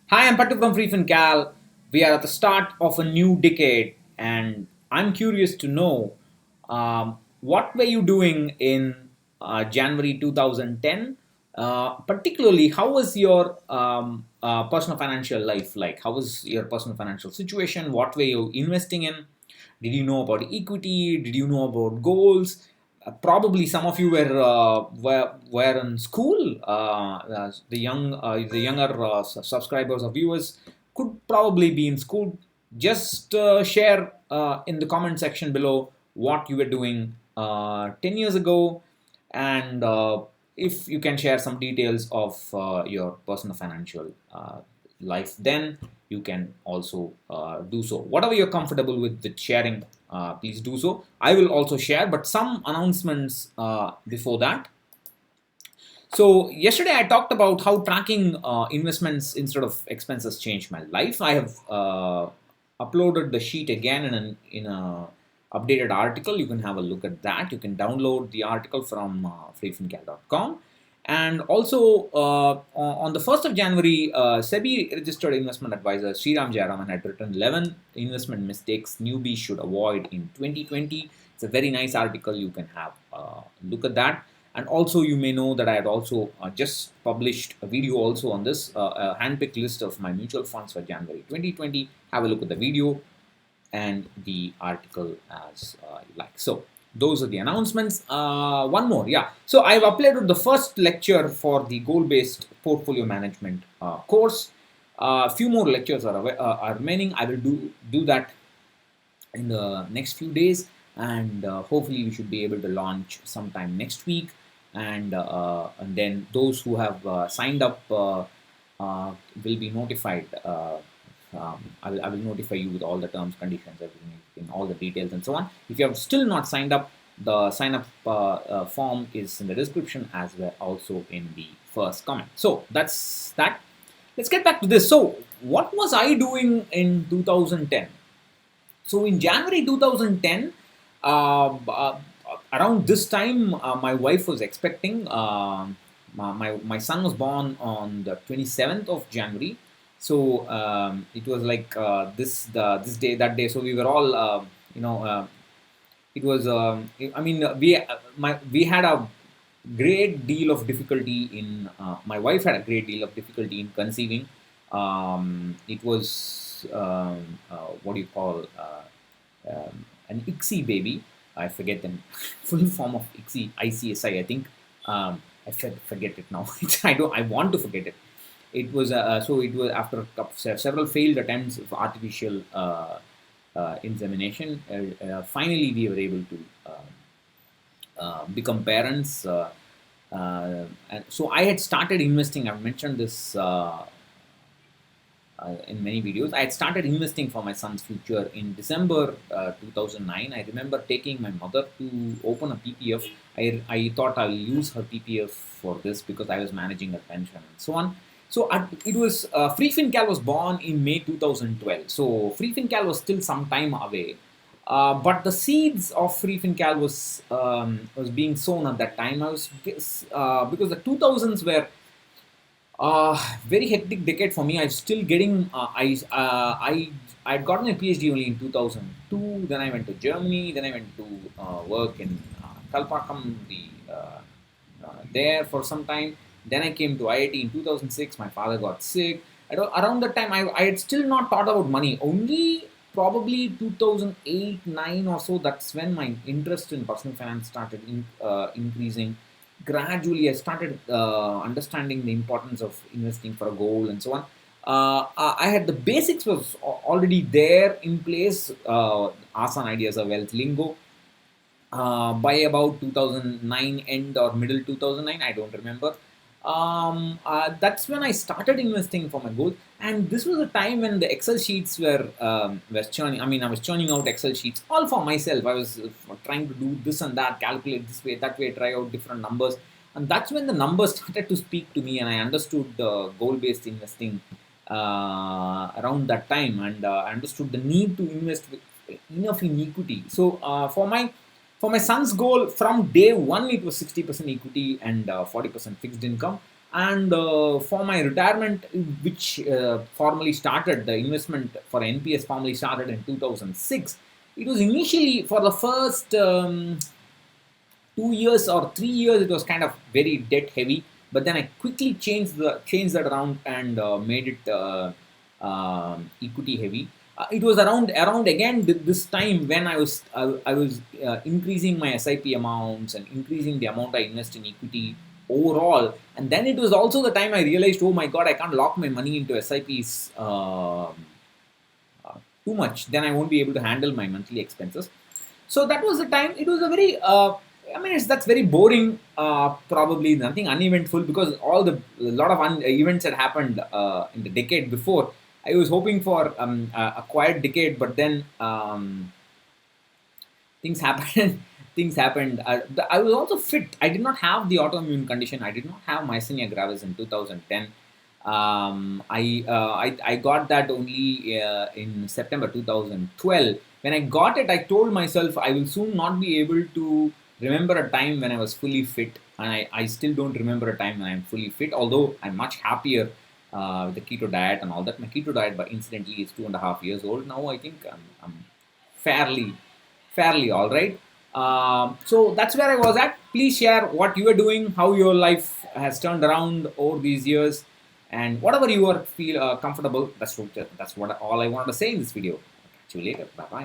Hi, I'm Patu from freefincal. We are at the start of a new decade, and I'm curious to know what were you doing in January 2010? Particularly, how was your personal financial life like? How was your personal financial situation? What were you investing in? Did you know about equity? Did you know about goals? Probably some of you were in school. The younger subscribers or viewers could probably be in school. Just share in the comment section below what you were doing 10 years ago, and if you can share some details of your personal financial life, then you can also do so. Whatever you're comfortable with sharing, please do so. I will also share, but some announcements before that. So yesterday I talked about how tracking investments instead of expenses changed my life. I have uploaded the sheet again in a updated article. You can have a look at that. You can download the article from freefincal.com. And also on the 1st of January, SEBI registered investment advisor Sriram Jayaraman had written 11 investment mistakes newbies should avoid in 2020. It's a very nice article. You can have a look at that. And also, you may know that I had also just published a video also on this, a handpicked list of my mutual funds for January 2020. Have a look at the video and the article as you like. So those are the announcements. One more, yeah. So I've uploaded the first lecture for the goal-based portfolio management course. A few more lectures are remaining. I will do that in the next few days, and hopefully we should be able to launch sometime next week. And then those who have signed up will be notified. I will notify you with all the terms, conditions, everything, in all the details and so on. If you have still not signed up, the sign up form is in the description as well, also in the first comment. So that's that. Let's get back to this. So what was I doing in 2010? So in January 2010, around this time, my wife was expecting. My son was born on the 27th of January. So it was like this day, that day. So we were all, it was, I mean, we had a great deal of difficulty in, my wife had a great deal of difficulty in conceiving. It was, what do you call, an ICSI baby. I forget the full form of ICSI, ICSI, I think. Forget it now. I don't. I want to forget it. It was so. It was after several failed attempts of artificial insemination. Finally, we were able to become parents. And so I had started investing. I've mentioned this in many videos. I had started investing for my son's future in December 2009. I remember taking my mother to open a PPF. I thought I'll use her PPF for this because I was managing her pension and so on. So it was FreeFincal was born in May 2012. So FreeFincal was still some time away. But the seeds of FreeFincal was being sown at that time. I was because the 2000s were very hectic decade for me. I'm still getting. I'd gotten a PhD only in 2002. Then I went to Germany. Then I went to work in Kalpakkam, there for some time. Then I came to IIT in 2006. My father got sick. Around that time, I had still not thought about money. Only probably 2008, 9 or so. That's when my interest in personal finance started increasing. Gradually I started understanding the importance of investing for a goal and so on. I had the basics was already there in place. Asan ideas of wealth lingo. By about 2009 end or middle 2009, I don't remember. That's when I started investing for my goals, and this was a time when the Excel sheets were churning. I mean, I was churning out Excel sheets all for myself. I was trying to do this and that, calculate this way, that way, try out different numbers, and that's when the numbers started to speak to me, and I understood goal-based investing around that time, and I understood the need to invest with enough in equity. So for my son's goal, from day one, it was 60% equity and 40% fixed income. And for my retirement, which formally started, the investment for NPS formally started in 2006. It was initially for the first 2 years or 3 years, it was kind of very debt heavy. But then I quickly changed that around and made it equity heavy. It was around again this time when I was increasing my SIP amounts and increasing the amount I invest in equity overall. And then it was also the time I realized, oh my god, I can't lock my money into SIPs too much. Then I won't be able to handle my monthly expenses. So that was the time. It was a very that's very boring, probably nothing uneventful, because all the a lot of events had happened in the decade before. I was hoping for a quiet decade, but then things happened. Things happened. I was also fit. I did not have the autoimmune condition. I did not have myasthenia gravis in 2010. I got that only in September 2012. When I got it, I told myself I will soon not be able to remember a time when I was fully fit, and I still don't remember a time when I'm fully fit. Although I'm much happier with the keto diet and all that. My keto diet, but incidentally, is 2.5 years old now. I think I'm fairly all right. So that's where I was at. Please share what you are doing, how your life has turned around over these years, and whatever you are feel comfortable. That's what all I wanted to say in this video. Catch you later. Bye bye.